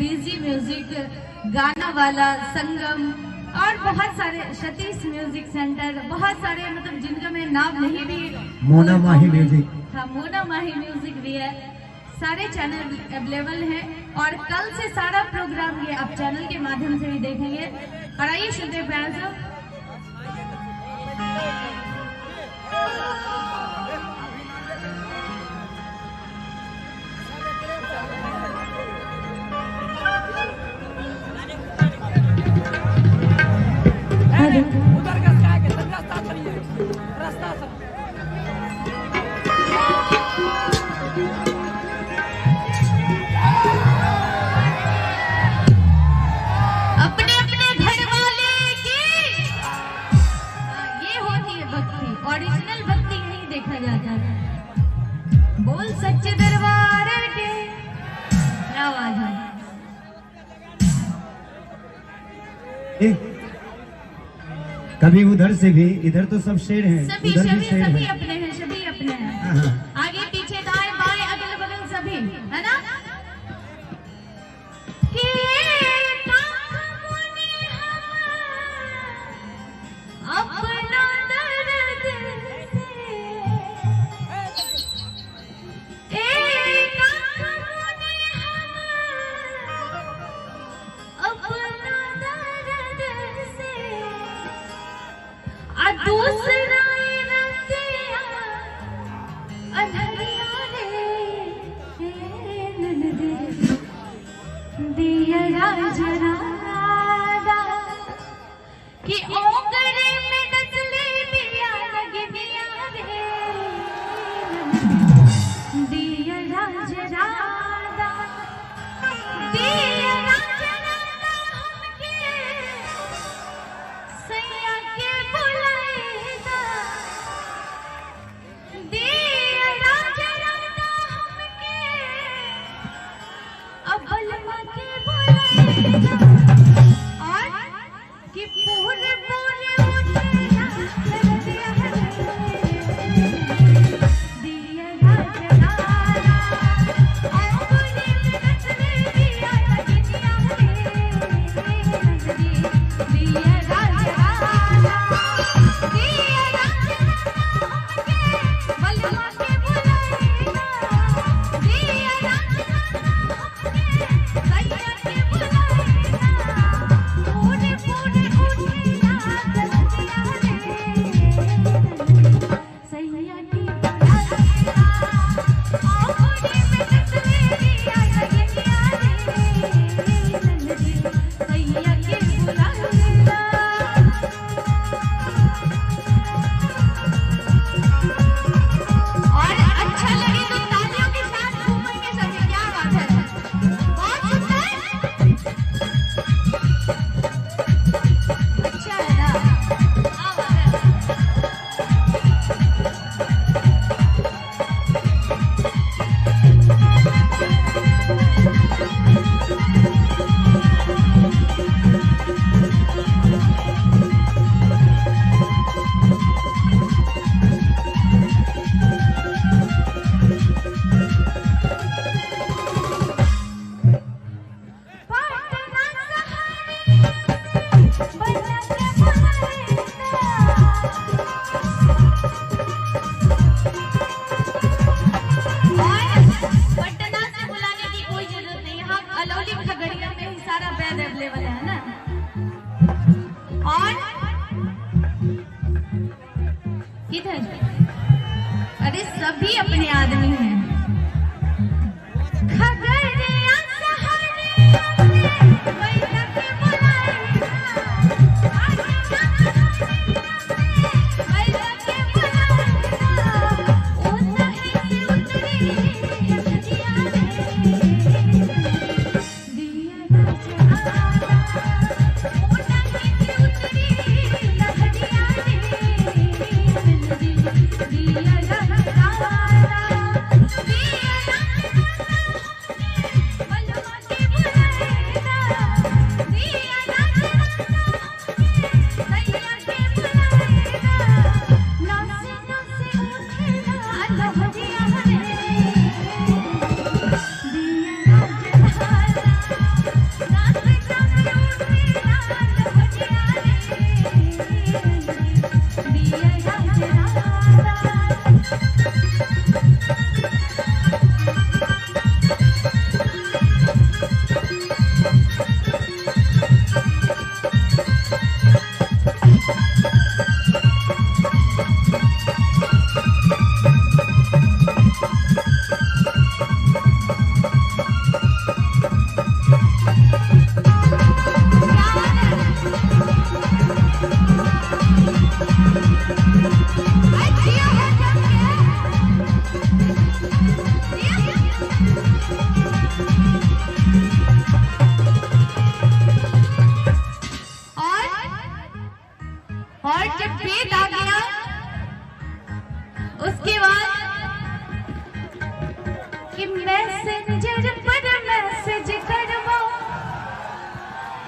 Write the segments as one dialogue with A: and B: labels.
A: Busy music, गाना वाला, संगम और बहुत सारे सतीश म्यूजिक सेंटर, बहुत सारे मतलब जिनका मैं नाम नहीं भी,
B: मोना माही म्यूजिक,
A: हाँ मोना माही म्यूजिक भी है। सारे चैनल अवेलेबल हैं और कल से सारा प्रोग्राम ये आप चैनल के माध्यम से भी देखेंगे। और आइए सुनते हैं प्यार से।
C: उधर का क्या है रास्ता चलिए रास्ता
A: अपने अपने घर वाले की ये होती है भक्ति, ओरिजिनल भक्ति नहीं देखा जाता है। बोल सच्चे दरबार के क्या आवाज है।
B: कभी उधर से भी, इधर तो सब शेर हैं,
A: सभी
B: उधर
A: सभी
B: भी शेर
A: सभी
B: हैं।
A: अपने हैं, सभी अपने हैं।
B: हाँ।
A: आगे पीछे दाएं बाएं अगल बगल सभी है ना। कि अपना दर्द दूसरा दिया जरा कि ओंगरे में नचले दिया लग दिया रे दिया जरा दिया जरा हमके सैया के बुलाएगा दिया जरा हमके अबलमा के बुलाएगा और कि पूरे पूरे उठेगा दिया जरा अपने नचले दिया लग दिया दिया जरा बलवा के बुलाएगा दिया सैया के बुलाएगा पूरे पूरे उठेगा दिया रे सैया की बुलाएगा अपने में नचले दिया लग दिया रे सैया के बुलाएगा। और अच्छा लगे तो तालियों के साथ घूमेंगे सभी, क्या बात है, बहुत सुंदर, अच्छा है ना, क्या बात है। पटना से बुलाने की कोई जरूरत नहीं, यहाँ अलौली खगड़िया में ही सारा बैड अवेलेबल है ना। और किधर, अरे सभी अपने आदमी हैं। खगड़िया सहरिया में बैठा के बुलाएगा, बैठा के बुलाएगा, उतरी से उतरी दिया रे दिया जरा उतरी से उतरी लग दिया रे दिया जरा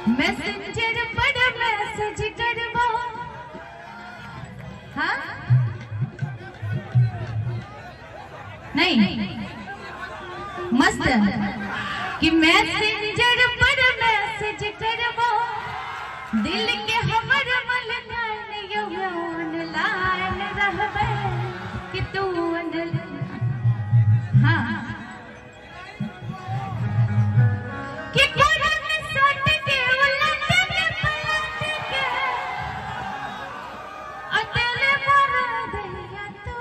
A: मैसेंजर पर मैसेज करबो। हाँ नहीं मस्त कि मैसेंजर पर मैसेज करबो दिल के हमर मलकान यो ऑनलाइन रहबे कि तू हाँ कि करन सट के उलट के पलट के अकेले मरा दिया तू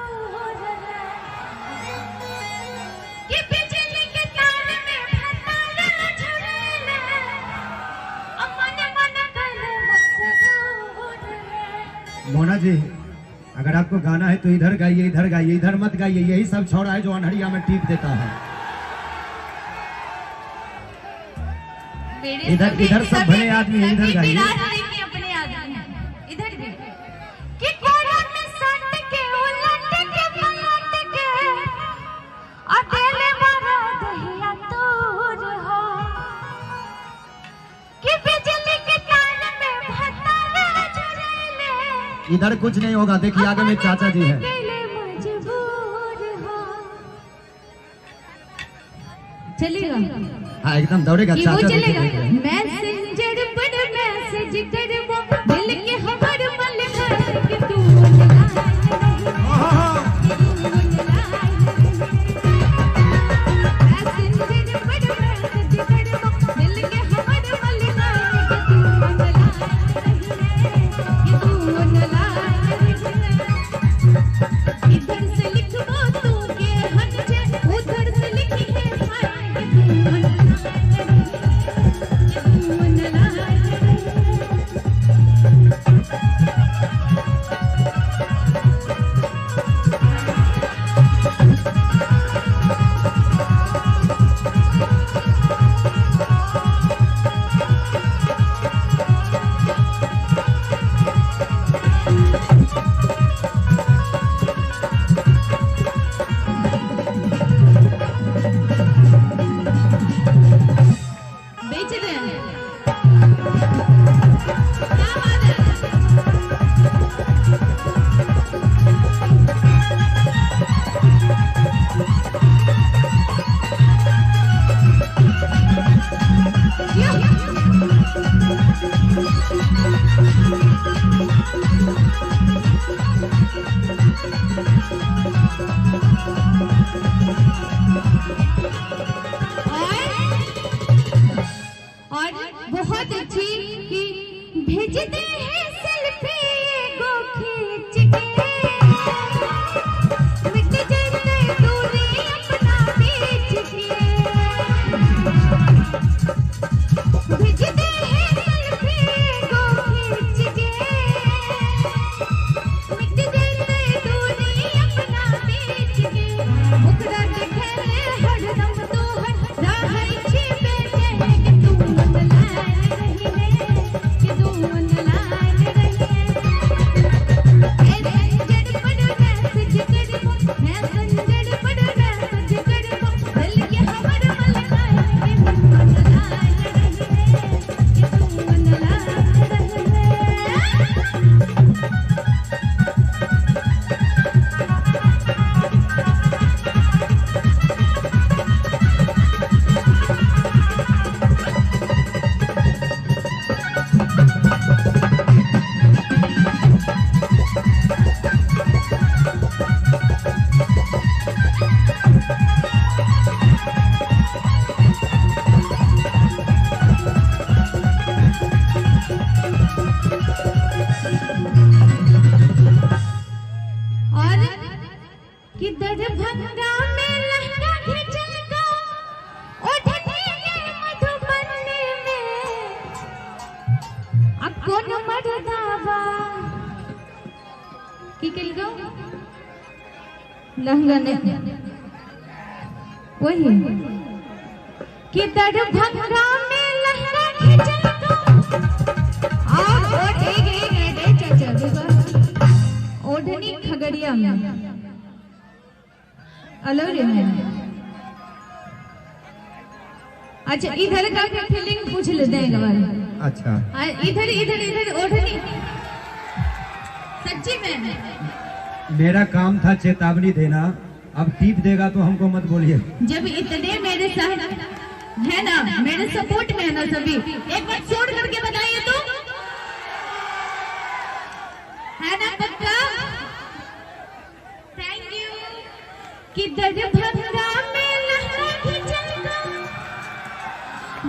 A: कि बिजली के तार में फताना झड़ले अपन मन कल मजबूर है।
B: मोना जी, अगर आपको गाना है तो इधर गाइए, इधर गाइए, इधर मत गाइए। यही सब छोड़ा है जो अनहरिया में टीप देता है। इधर इधर सब भले आदमी है, इधर गाइए।
A: अपने आदमी हैं इधर भी कि कोरन सट के उलट के पलट के अकेले मरा दहिया तोर हो कि बिजली के तार में भताना झड़ले।
B: इधर कुछ नहीं होगा, देखिए आगे में चाचा जी हैं।
A: मजबूर हो चलेगा।
B: हाँ एकदम दौड़ेगा
A: कि वो
B: चाचा जी
A: चलेगा।
B: देख रहे हैं।
A: मैसेंजर पर मैसेज करबो दिल के हमर मलकान कि तू ऑनलाइन मैसेंजर पर मैसेज करबो दिल के हमर मलकान कि तू ऑनलाइन इधर से लिखबो तू के हंजे उधर से लिखी है भाई कि तू ऑनलाइन बेच दे क्या बात है। और बहुत अच्छी कि भेजते हैं सेल्फी एगो खींच के मिट जाते दूरी अपना बीच के भेजते हैं सेल्फी एगो खींच के मिट जाते दूरी अपना बीच के मुकरा देखे हरदम तो राह छिपे कि तू ऑनलाइन रही है कि तू ऑनलाइन रही है। मैसेंजर पर मैसेज करबो मैसेंजर पर मैसेज करबो दिल के हमर मलकान कि तू ऑनलाइन रही है कि तू ऑनलाइन रही है। और कि दरभंगा में लहंगा खिंचेगा ओढ़नी के मधुबनी में अब कौन मर्दावा की कल गो लहंगा ने वही कि दरभंगा में लहंगा खिंचेगा और एक चाचा ओढ़नी खगड़िया में अलौरे में। अच्छा इधर का फीलिंग पूछ लेते हैं एक बार।
B: अच्छा
A: इधर इधर इधर ओढ़नी सच्ची में।
B: मेरा काम था चेतावनी देना, अब टीप देगा तो हमको मत बोलिए।
A: जब इतने मेरे साथ है ना, मेरे सपोर्ट में है ना सभी, एक बार छोड़ करके बताइए तो है ना पक्का। Thank you. कि दरभंगा में लहरा भी चलता,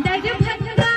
A: दरभंगा